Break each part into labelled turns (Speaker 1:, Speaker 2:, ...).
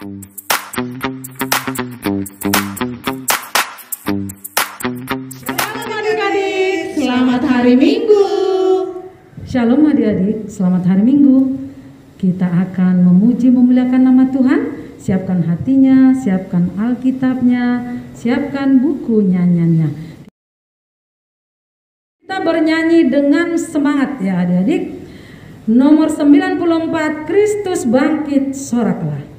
Speaker 1: Shalom adik-adik, selamat hari Minggu.
Speaker 2: Shalom adik-adik, selamat hari Minggu. Kita akan memuji memuliakan nama Tuhan. Siapkan hatinya, siapkan Alkitabnya, siapkan buku nyanyiannya. Kita bernyanyi dengan semangat ya adik-adik. Nomor 94, Kristus bangkit soraklah.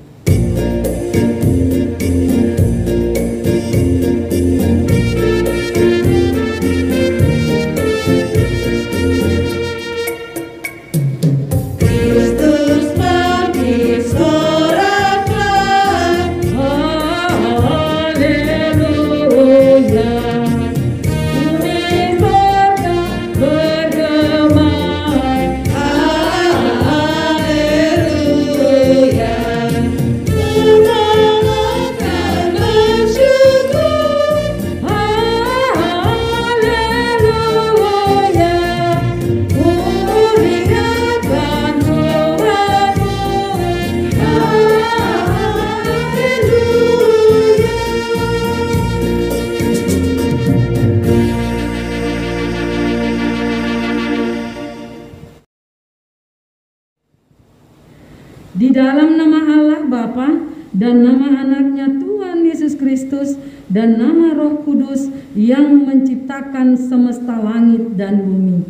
Speaker 2: Di dalam nama Allah Bapa dan nama anaknya Tuhan Yesus Kristus dan nama Roh Kudus yang menciptakan semesta langit dan bumi.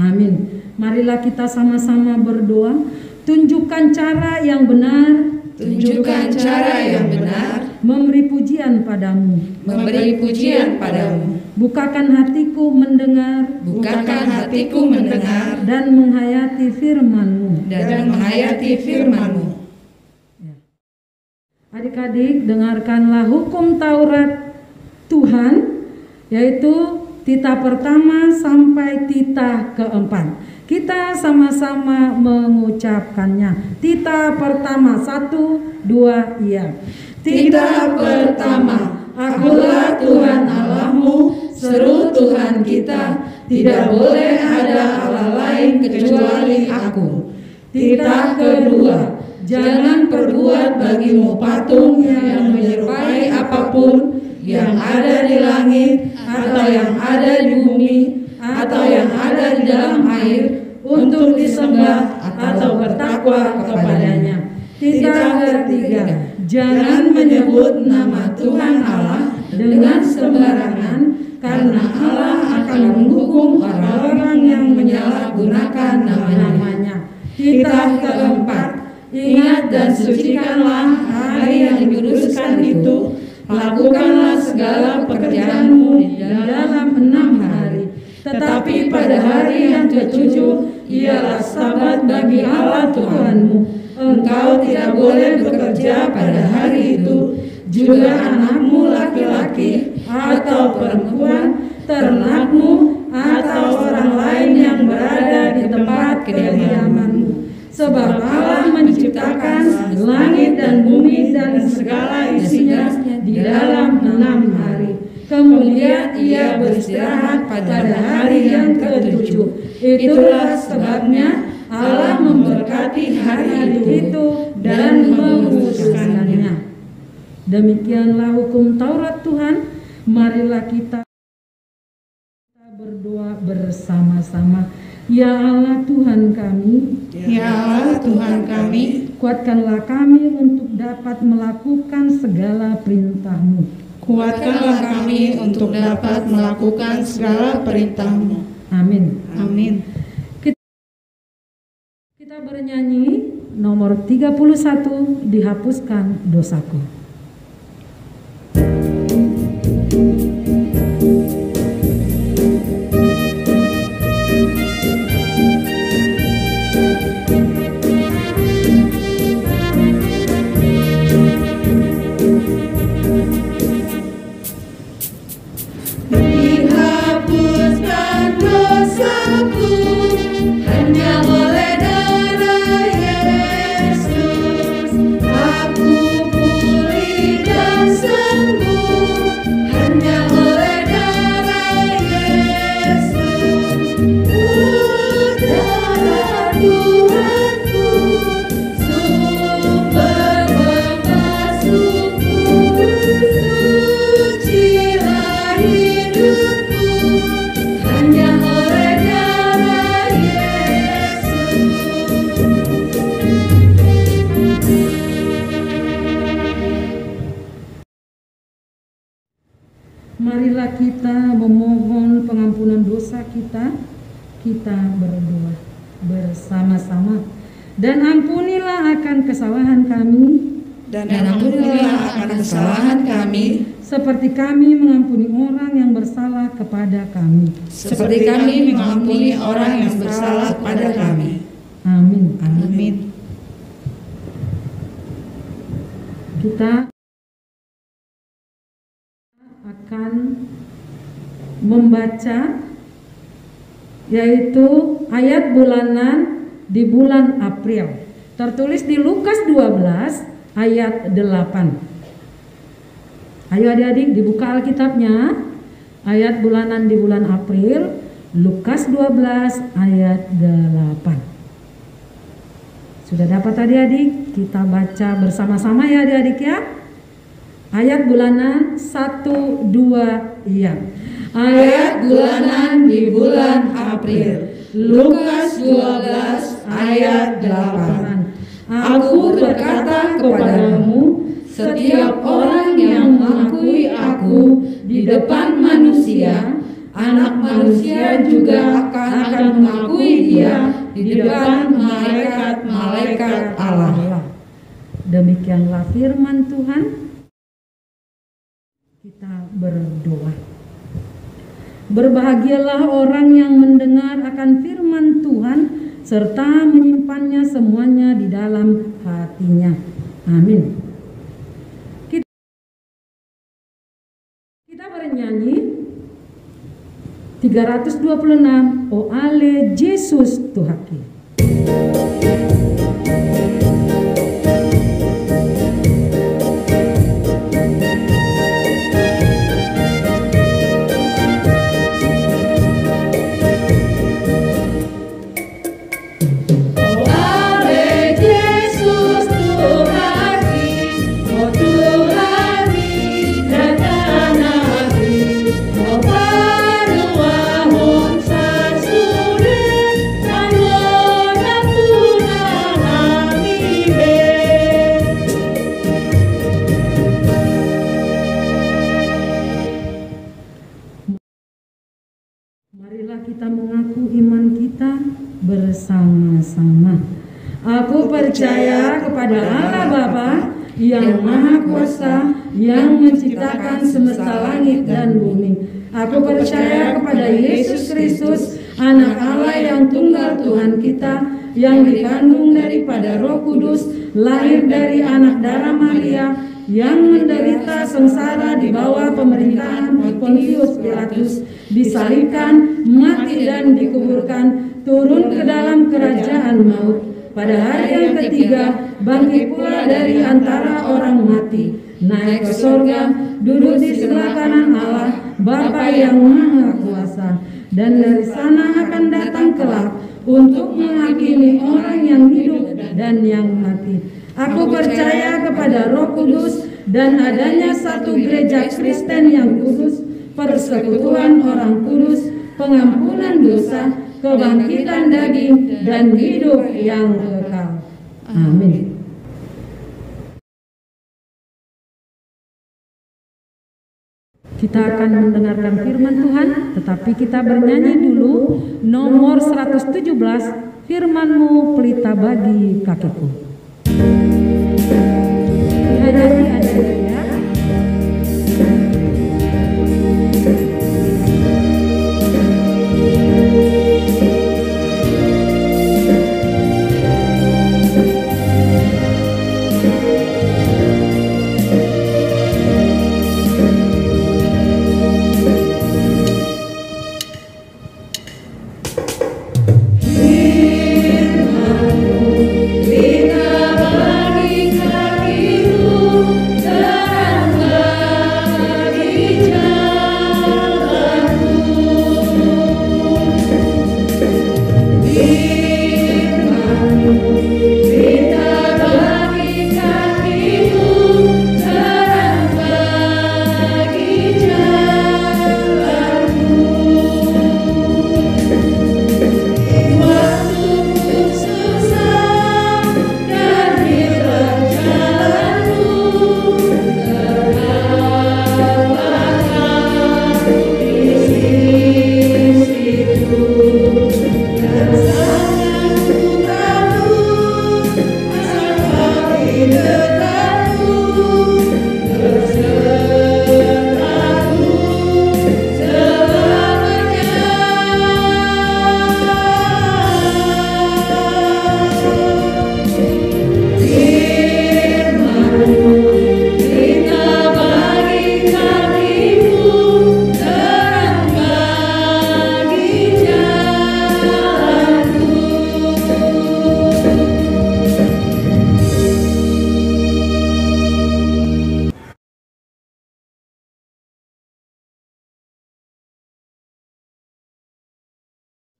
Speaker 2: Amin. Marilah kita sama-sama berdoa. Tunjukkan cara yang benar.
Speaker 1: Tunjukkan cara yang benar.
Speaker 2: Memberi pujian padamu.
Speaker 1: Memberi pujian padamu.
Speaker 2: Bukakan hatiku mendengar.
Speaker 1: Bukakan hatiku mendengar.
Speaker 2: Dan menghayati firman-Mu.
Speaker 1: Dan menghayati firman-Mu.
Speaker 2: Adik-adik, dengarkanlah hukum Taurat Tuhan, yaitu titah pertama sampai titah keempat. Kita sama-sama mengucapkannya. Titah pertama, 1, 2, iya.
Speaker 1: Titah pertama, Akulah Tuhan Allahmu, seru Tuhan kita, tidak boleh ada Allah lain kecuali Aku. Titah kedua, jangan perbuat bagimu patung yang menyerupai apapun yang ada di langit, atau yang ada di bumi, atau yang ada di dalam air, untuk disembah atau bertakwa kepadanya. Titah ketiga, jangan menyebut nama Tuhan Allah dengan sembarangan, karena Allah akan menghukum orang-orang yang menyalahgunakan namanya. Titah keempat, ingat dan sucikanlah hari yang dikuduskan itu. Lakukanlah segala pekerjaanmu di dalam 6 hari. Tetapi pada hari yang ketujuh ialah Sabat bagi Allah Tuhanmu. Engkau tidak boleh bekerja pada hari itu, juga anakmu laki-laki atau perempuan, ternakmu atau orang lain yang berada di tempat kediamanmu. Sebab Allah menciptakan langit dan bumi dan segala isinya di dalam 6 hari. Kemudian ia beristirahat pada hari yang ketujuh. Itulah sebabnya Allah memberkati hari itu dan menguduskannya. Demikianlah hukum Taurat Tuhan. Marilah kita berdoa bersama-sama. Ya Allah Tuhan kami, Ya Allah Tuhan kami,
Speaker 2: kuatkanlah kami untuk dapat melakukan segala perintah-Mu.
Speaker 1: kuatkanlah kami untuk dapat melakukan segala perintah-Mu.
Speaker 2: Amin.
Speaker 1: Amin.
Speaker 2: Kita bernyanyi nomor 31, dihapuskan dosaku.
Speaker 1: Dihapuskan dosaku hanya oleh darah Yesus. Aku pulih dan sembuh hanya oleh darah Yesus. Darah Tuhanku, sumber pembenaran.
Speaker 2: marilah kita memohon pengampunan dosa kita. Kita berdoa bersama-sama. Dan ampunilah akan kesalahan kami.
Speaker 1: Dan ampunilah akan kesalahan kami,
Speaker 2: seperti kami mengampuni orang yang bersalah kepada kami.
Speaker 1: seperti kami mengampuni orang yang bersalah kepada kami.
Speaker 2: Amin.
Speaker 1: Amin.
Speaker 2: Kita akan membaca yaitu ayat bulanan di bulan April. Tertulis di Lukas 12 ayat 8. Ayo adik-adik dibuka Alkitabnya. Ayat bulanan di bulan April, Lukas 12 ayat 8. Sudah dapat adik-adik? Kita baca bersama-sama ya adik-adik ya. Ayat bulanan 1, 2, iya.
Speaker 1: Ayat bulanan di bulan April, Lukas 12 ayat 8. Aku berkata kepadamu, setiap orang yang mengakui aku di depan manusia, Anak Manusia juga akan mengakui dia di depan malaikat-malaikat Allah.
Speaker 2: Demikianlah firman Tuhan. Kita berdoa. Berbahagialah orang yang mendengar akan firman Tuhan serta menyimpannya semuanya di dalam hatinya. Amin. Kita bernyanyi 326 O Ale Yesus Tuhaki. Marilah kita mengaku iman kita bersama-sama. Aku percaya kepada Allah Bapa yang Maha Kuasa, yang menciptakan semesta langit dan bumi. Aku percaya kepada Yesus Kristus, Anak Allah yang tunggal Tuhan kita, yang dikandung daripada Roh Kudus, lahir dari anak darah Maria, yang menderita sengsara di bawah pemerintahan Pontius Pilatus, disalibkan, mati dan dikuburkan, turun ke dalam kerajaan maut. Pada hari yang ketiga, bangkit pula dari antara orang mati, naik ke sorga, duduk di sebelah kanan Allah, Bapa yang Maha Kuasa, dan dari sana akan datang kelak untuk menghakimi orang yang hidup dan yang mati. Aku percaya kepada Roh Kudus dan adanya satu gereja Kristen yang kudus, persekutuan orang kudus, pengampunan dosa, kebangkitan daging, dan hidup yang kekal. Amin. Kita akan mendengarkan firman Tuhan, tetapi kita bernyanyi dulu nomor 117, firman-Mu pelita bagi kakiku. Dihadiri adik-adik ya.
Speaker 1: Pelita bagi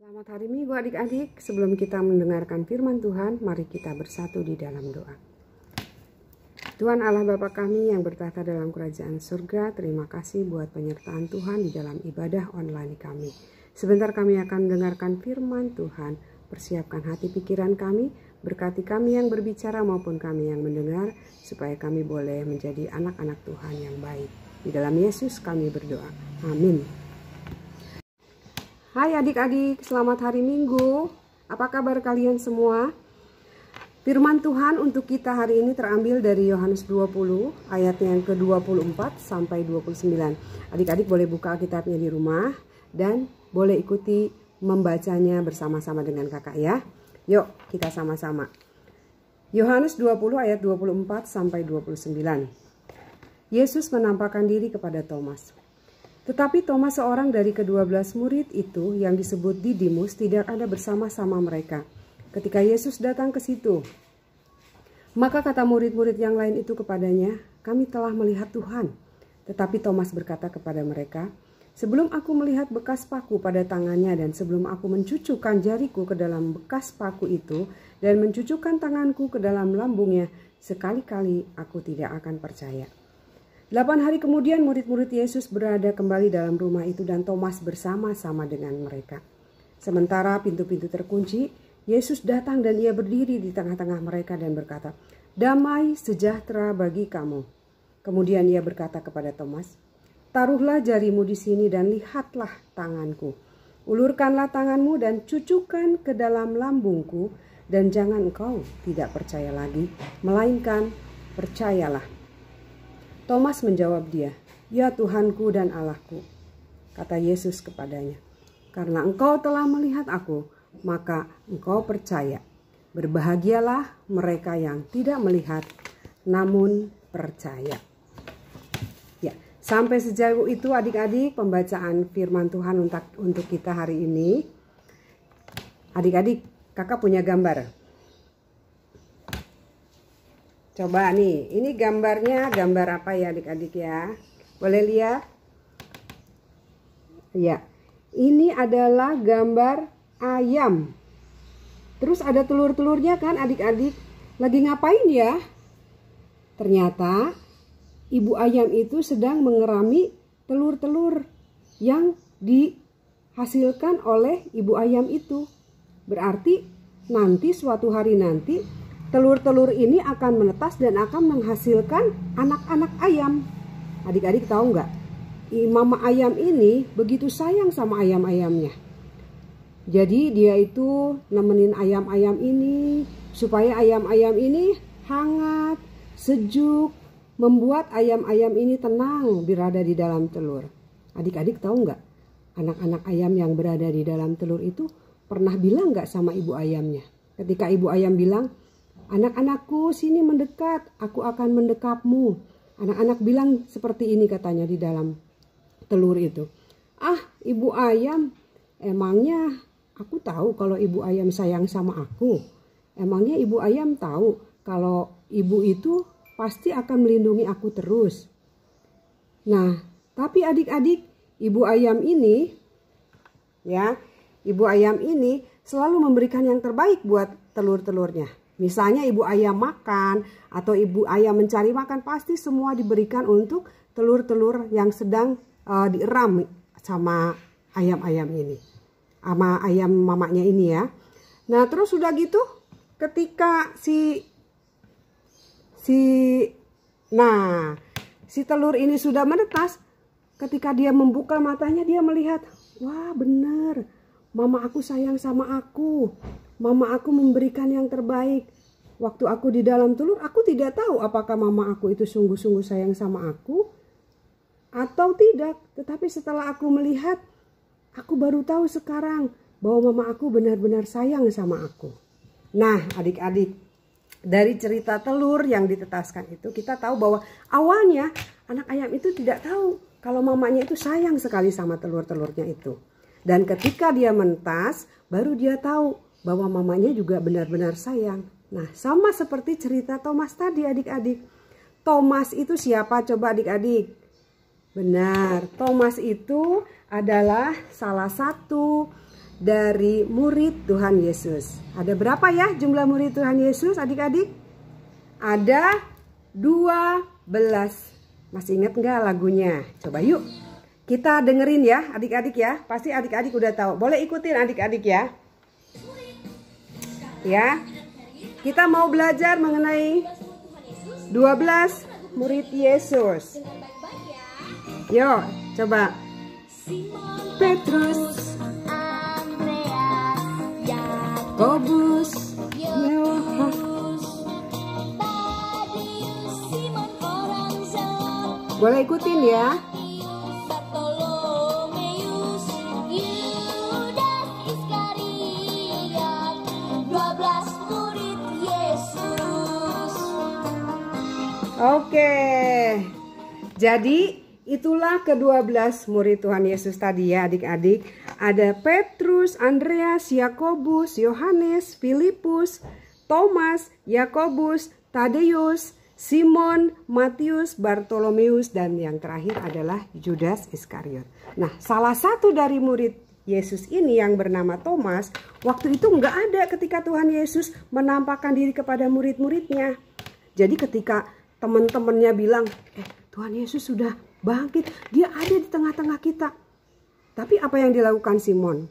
Speaker 3: Selamat hari Minggu adik-adik. Sebelum kita mendengarkan firman Tuhan, mari kita bersatu di dalam doa. Tuhan Allah Bapa kami yang bertahta dalam kerajaan surga, terima kasih buat penyertaan Tuhan di dalam ibadah online kami. Sebentar kami akan mendengarkan firman Tuhan. Persiapkan hati pikiran kami, berkati kami yang berbicara maupun kami yang mendengar, supaya kami boleh menjadi anak-anak Tuhan yang baik. Di dalam Yesus kami berdoa. Amin. Hai adik-adik, selamat hari Minggu. Apa kabar kalian semua? Firman Tuhan untuk kita hari ini terambil dari Yohanes 20 ayatnya yang ke-24 sampai 29. Adik-adik boleh buka Alkitabnya di rumah dan boleh ikuti membacanya bersama-sama dengan kakak ya. Yuk kita sama-sama. Yohanes 20 ayat 24 sampai 29. Yesus menampakkan diri kepada Thomas. Tetapi Thomas, seorang dari ke-12 murid itu yang disebut Didimus, tidak ada bersama-sama mereka ketika Yesus datang ke situ. Maka kata murid-murid yang lain itu kepadanya, "Kami telah melihat Tuhan." Tetapi Thomas berkata kepada mereka, "Sebelum aku melihat bekas paku pada tangannya dan sebelum aku mencucukkan jariku ke dalam bekas paku itu dan mencucukkan tanganku ke dalam lambungnya, sekali-kali aku tidak akan percaya." 8 hari kemudian murid-murid Yesus berada kembali dalam rumah itu dan Thomas bersama-sama dengan mereka. Sementara pintu-pintu terkunci, Yesus datang dan ia berdiri di tengah-tengah mereka dan berkata, "Damai sejahtera bagi kamu." Kemudian ia berkata kepada Thomas, "Taruhlah jarimu di sini dan lihatlah tanganku. Ulurkanlah tanganmu dan cucukkan ke dalam lambungku, dan jangan engkau tidak percaya lagi, melainkan percayalah." Thomas menjawab dia, "Ya Tuhanku dan Allahku." Kata Yesus kepadanya, "Karena engkau telah melihat aku, maka engkau percaya. Berbahagialah mereka yang tidak melihat, namun percaya." Ya, sampai sejauh itu adik-adik pembacaan firman Tuhan untuk kita hari ini. Adik-adik, kakak punya gambar. Coba nih, ini gambarnya gambar apa ya adik-adik ya? Boleh lihat? Ya, ini adalah gambar ayam. Terus ada telur-telurnya kan adik-adik? Lagi ngapain ya? Ternyata ibu ayam itu sedang mengerami telur-telur yang dihasilkan oleh ibu ayam itu. Berarti nanti suatu hari nanti telur-telur ini akan menetas dan akan menghasilkan anak-anak ayam. Adik-adik tahu nggak? Mama ayam ini begitu sayang sama ayam-ayamnya. Jadi dia itu nemenin ayam-ayam ini supaya ayam-ayam ini hangat, sejuk, membuat ayam-ayam ini tenang berada di dalam telur. Adik-adik tahu nggak? Anak-anak ayam yang berada di dalam telur itu pernah bilang nggak sama ibu ayamnya? Ketika ibu ayam bilang, "Anak-anakku sini mendekat, aku akan mendekapmu." Anak-anak bilang seperti ini katanya di dalam telur itu. "Ah, ibu ayam, emangnya aku tahu kalau ibu ayam sayang sama aku? Emangnya ibu ayam tahu kalau ibu itu pasti akan melindungi aku terus?" Nah, tapi adik-adik, ibu ayam ini selalu memberikan yang terbaik buat telur-telurnya. Misalnya ibu ayam makan atau ibu ayam mencari makan, pasti semua diberikan untuk telur-telur yang sedang dieram sama ayam-ayam ini, sama ayam mamanya ini ya. Nah terus sudah gitu, ketika si telur ini sudah menetas, ketika dia membuka matanya dia melihat, wah benar, mama aku sayang sama aku. Mama aku memberikan yang terbaik. Waktu aku di dalam telur, aku tidak tahu apakah mama aku itu sungguh-sungguh sayang sama aku atau tidak. Tetapi setelah aku melihat, aku baru tahu sekarang bahwa mama aku benar-benar sayang sama aku. Nah adik-adik, dari cerita telur yang ditetaskan itu kita tahu bahwa awalnya anak ayam itu tidak tahu kalau mamanya itu sayang sekali sama telur-telurnya itu. Dan ketika dia menetas, baru dia tahu bahwa mamanya juga benar-benar sayang. Nah, sama seperti cerita Thomas tadi adik-adik. Thomas itu siapa coba adik-adik? Benar, Thomas itu adalah salah satu dari murid Tuhan Yesus. Ada berapa ya jumlah murid Tuhan Yesus adik-adik? Ada 12. Masih ingat nggak lagunya? Coba yuk kita dengerin ya adik-adik ya. Pasti adik-adik udah tahu. Boleh ikutin adik-adik ya. Ya, kita mau belajar mengenai 12 murid Yesus. Yuk, coba. Petrus, Yakobus, Yohanes. Boleh ikutin ya. Oke, jadi itulah ke-12 murid Tuhan Yesus tadi ya adik-adik. Ada Petrus, Andreas, Yakobus, Yohanes, Filipus, Thomas, Yakobus, Tadeus, Simon, Matius, Bartolomeus, dan yang terakhir adalah Judas Iskariot. Nah, salah satu dari murid Yesus ini yang bernama Thomas, waktu itu nggak ada ketika Tuhan Yesus menampakkan diri kepada murid-muridnya. Jadi ketika teman-temannya bilang, Tuhan Yesus sudah bangkit, dia ada di tengah-tengah kita. Tapi apa yang dilakukan Simon?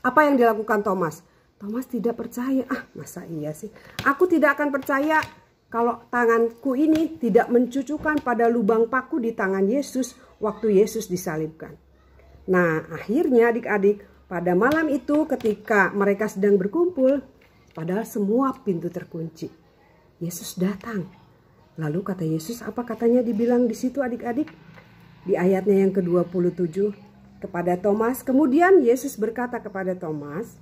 Speaker 3: Apa yang dilakukan Thomas? Thomas tidak percaya. Masa iya sih? Aku tidak akan percaya kalau tanganku ini tidak mencucukkan pada lubang paku di tangan Yesus waktu Yesus disalibkan. Nah, akhirnya adik-adik, pada malam itu ketika mereka sedang berkumpul, padahal semua pintu terkunci, Yesus datang. Lalu kata Yesus, apa katanya dibilang di situ adik-adik? Di ayatnya yang ke-27 kepada Thomas. Kemudian Yesus berkata kepada Thomas,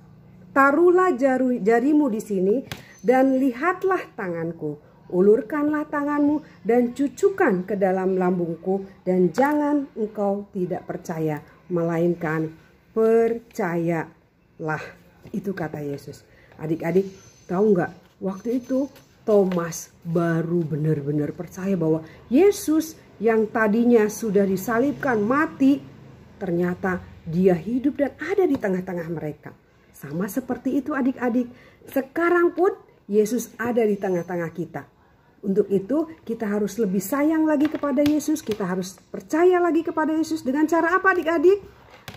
Speaker 3: taruhlah jarimu di sini dan lihatlah tanganku. Ulurkanlah tanganmu dan cucukkan ke dalam lambungku, dan jangan engkau tidak percaya, melainkan percayalah. Itu kata Yesus. Adik-adik tahu nggak? Waktu itu Thomas baru benar-benar percaya bahwa Yesus yang tadinya sudah disalibkan mati, ternyata dia hidup dan ada di tengah-tengah mereka. Sama seperti itu adik-adik. Sekarang pun Yesus ada di tengah-tengah kita. Untuk itu kita harus lebih sayang lagi kepada Yesus. Kita harus percaya lagi kepada Yesus. Dengan cara apa adik-adik?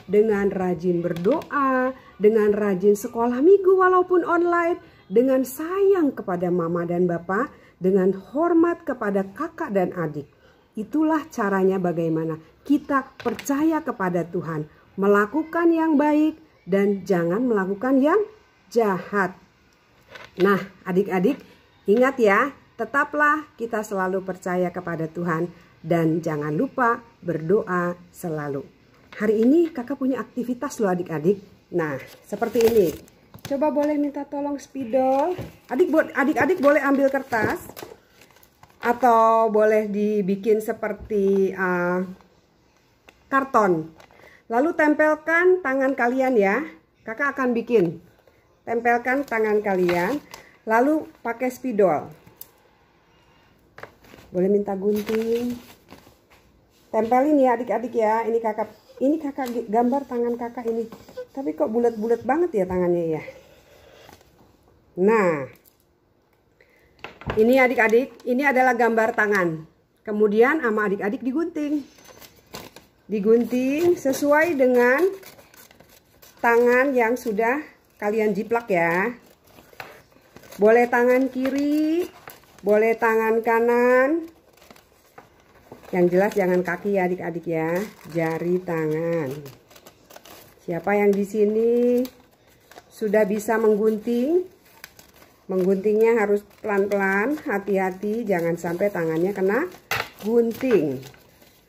Speaker 3: Dengan rajin berdoa, dengan rajin sekolah minggu walaupun online, dengan sayang kepada mama dan bapa, dengan hormat kepada kakak dan adik. Itulah caranya bagaimana kita percaya kepada Tuhan, melakukan yang baik dan jangan melakukan yang jahat. Nah, adik-adik, ingat ya, tetaplah kita selalu percaya kepada Tuhan dan jangan lupa berdoa selalu. Hari ini kakak punya aktivitas loh adik-adik. Nah, seperti ini. Coba boleh minta tolong spidol. Adik-adik boleh ambil kertas. Atau boleh dibikin seperti karton. Lalu tempelkan tangan kalian ya. Kakak akan bikin. Tempelkan tangan kalian. Lalu pakai spidol. Boleh minta gunting. Tempelin ya adik-adik ya. Ini kakak gambar tangan kakak ini. Tapi kok bulat-bulat banget ya tangannya ya. Nah, ini adik-adik, ini adalah gambar tangan. Kemudian sama adik-adik digunting. Digunting sesuai dengan tangan yang sudah kalian jiplak ya. Boleh tangan kiri, boleh tangan kanan. Yang jelas jangan kaki ya adik-adik ya, jari tangan. Siapa yang di sini sudah bisa menggunting? Mengguntingnya harus pelan-pelan, hati-hati, jangan sampai tangannya kena gunting.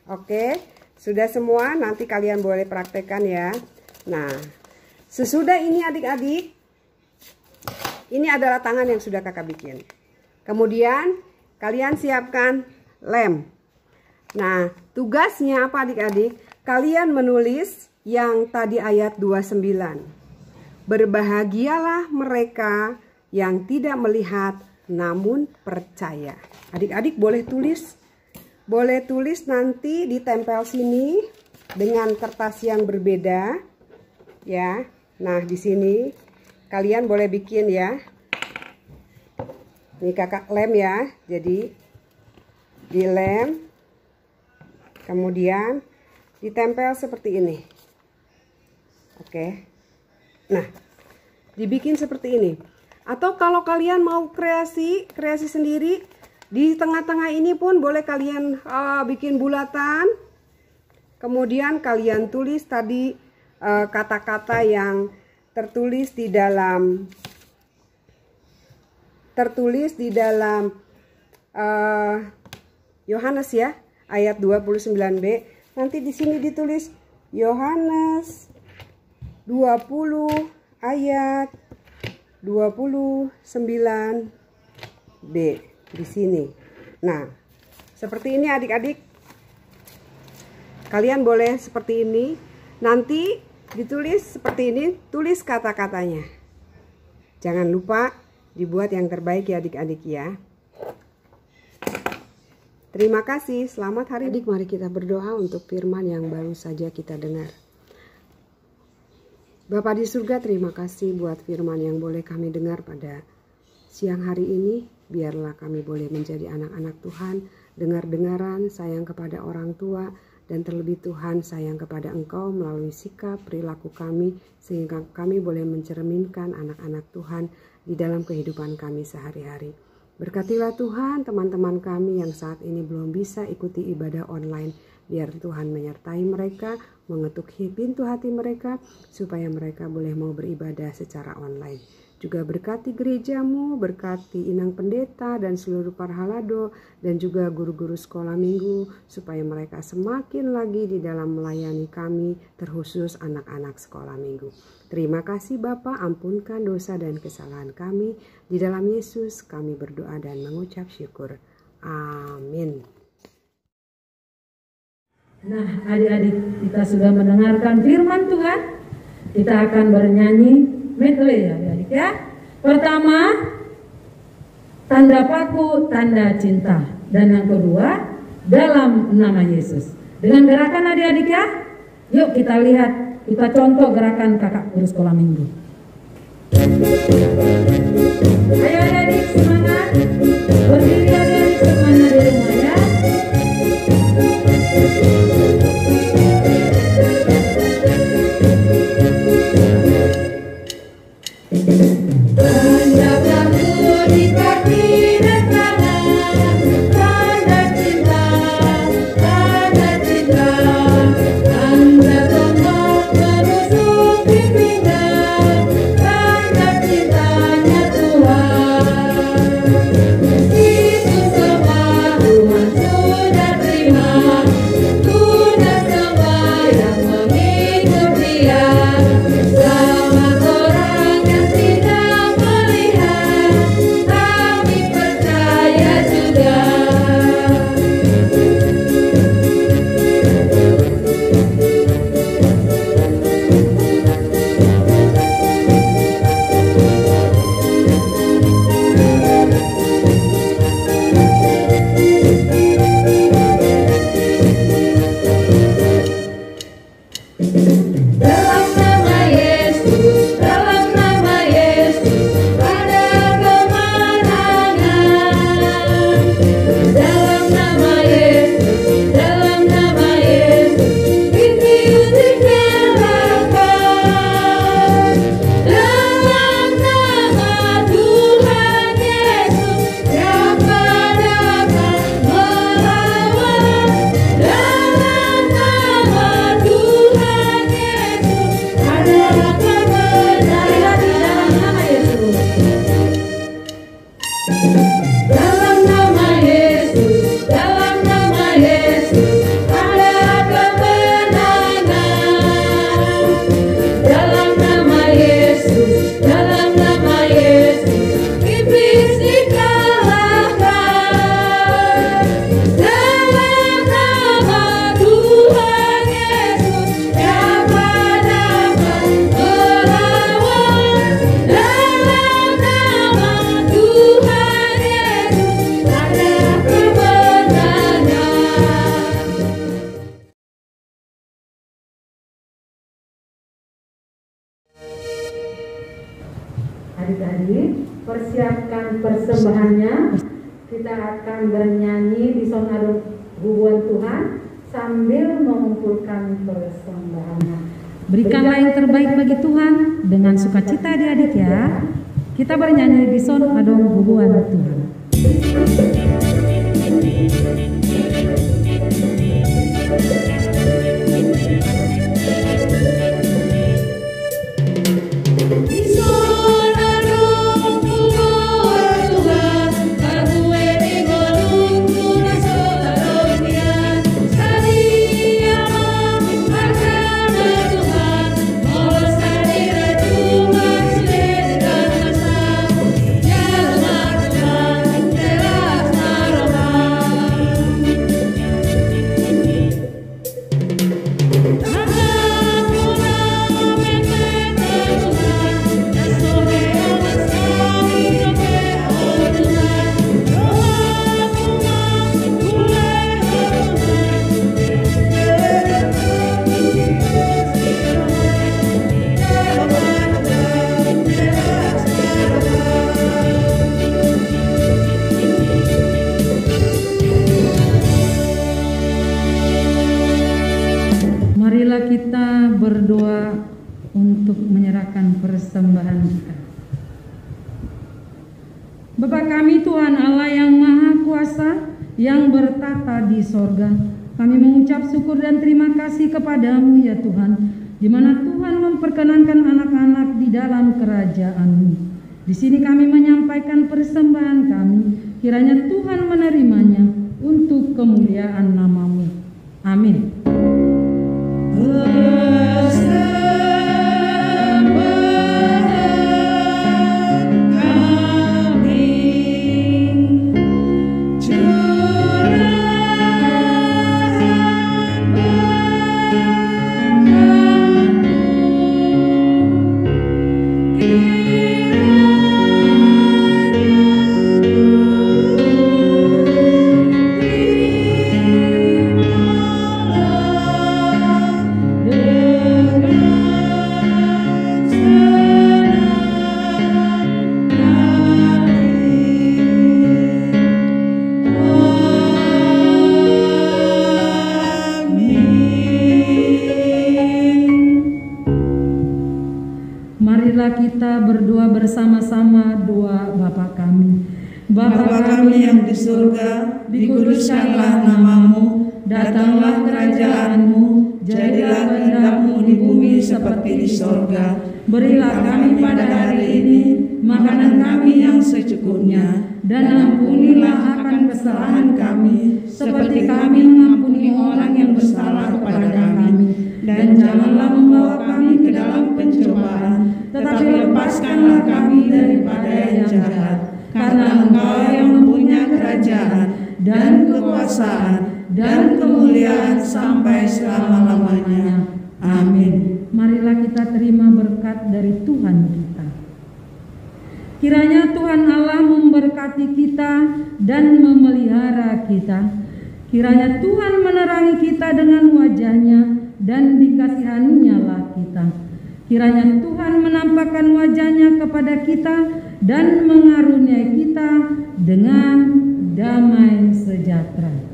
Speaker 3: Oke, sudah semua, nanti kalian boleh praktekkan ya. Nah, sesudah ini adik-adik, ini adalah tangan yang sudah kakak bikin. Kemudian kalian siapkan lem. Nah, tugasnya apa adik-adik? Kalian menulis yang tadi ayat 29. Berbahagialah mereka yang tidak melihat namun percaya. Adik-adik boleh tulis. Boleh tulis nanti ditempel sini dengan kertas yang berbeda. Ya. Nah, di sini kalian boleh bikin ya. Ini kakak lem ya. Jadi dilem, kemudian ditempel seperti ini. Oke. Nah, dibikin seperti ini. Atau kalau kalian mau kreasi sendiri, di tengah-tengah ini pun boleh kalian bikin bulatan. Kemudian kalian tulis tadi kata-kata yang tertulis di dalam Yohanes ya, ayat 29b. Nanti di sini ditulis Yohanes 20 ayat 29b di sini. Nah, seperti ini adik-adik. Kalian boleh seperti ini. Nanti ditulis seperti ini, tulis kata-katanya. Jangan lupa dibuat yang terbaik ya adik-adik ya. Terima kasih, selamat hari. Adik, mari kita berdoa untuk firman yang baru saja kita dengar. Bapa di surga, terima kasih buat firman yang boleh kami dengar pada siang hari ini. Biarlah kami boleh menjadi anak-anak Tuhan, dengar-dengaran, sayang kepada orang tua, dan terlebih Tuhan sayang kepada Engkau melalui sikap perilaku kami, sehingga kami boleh mencerminkan anak-anak Tuhan di dalam kehidupan kami sehari-hari. Berkatilah Tuhan teman-teman kami yang saat ini belum bisa ikuti ibadah online. Biar Tuhan menyertai mereka, mengetuk pintu hati mereka, supaya mereka boleh mau beribadah secara online. Juga berkati gerejamu, berkati inang pendeta dan seluruh para halado, dan juga guru-guru sekolah minggu, supaya mereka semakin lagi di dalam melayani kami, terkhusus anak-anak sekolah minggu. Terima kasih Bapa, ampunkan dosa dan kesalahan kami. Di dalam Yesus kami berdoa dan mengucap syukur. Amin.
Speaker 2: Nah, adik-adik, kita sudah mendengarkan firman Tuhan. Kita akan bernyanyi medley ya adik-adik ya. Pertama, tanda paku, tanda cinta. Dan yang kedua, dalam nama Yesus. Dengan gerakan adik-adik ya. Yuk kita lihat, kita contoh gerakan kakak guru sekolah minggu. Ayo adik-adik semangat. Berdiri adik-adik semuanya di rumah ya.
Speaker 1: Tanda paku di kaki dan tangan, tanda cinta, tanda cinta, tanda tombak menusuk pimpinan, tanda cintanya Tuhan.
Speaker 2: persembahannya. Kita akan bernyanyi di sonado hubungan Tuhan sambil mengumpulkan persembahannya. Berikanlah yang terbaik bagi Tuhan dengan sukacita adik-adik ya. Kita bernyanyi di sonado hubungan Tuhan. Marilah kita berdoa untuk menyerahkan persembahan kita. Bapa kami Tuhan Allah yang Maha Kuasa, yang bertata di sorga, kami mengucap syukur dan terima kasih kepadamu ya Tuhan, di mana Tuhan memperkenankan anak-anak di dalam kerajaan-Mu. Di sini kami menyampaikan persembahan kami, kiranya Tuhan menerimanya untuk kemuliaan nama-Mu. Amin. Marilah kita berdoa bersama-sama doa Bapa kami.
Speaker 1: Bapa kami yang di surga, dikuduskanlah nama-Mu, datanglah kerajaan-Mu, jadilah kehendak-Mu di bumi seperti di surga. Berilah kami pada hari ini makanan kami yang secukupnya, dan ampunilah akan kesalahan kami, seperti kami mengampuni orang yang bersalah kepada kami. Dan janganlah membawa kami ke dalam pencobaan, tetapi lepaskanlah kami daripada yang jahat. Karena Engkau yang mempunyai kerajaan dan kekuasaan dan kemuliaan sampai selama-lamanya. Amin.
Speaker 2: Marilah kita terima berkat dari Tuhan kita. Kiranya Tuhan Allah memberkati kita dan memelihara kita. Kiranya Tuhan menerangi kita dengan wajah-Nya dan dikasihaninya lah kita. Kiranya Tuhan menampakkan wajah-Nya kepada kita dan mengaruniai kita dengan damai sejahtera.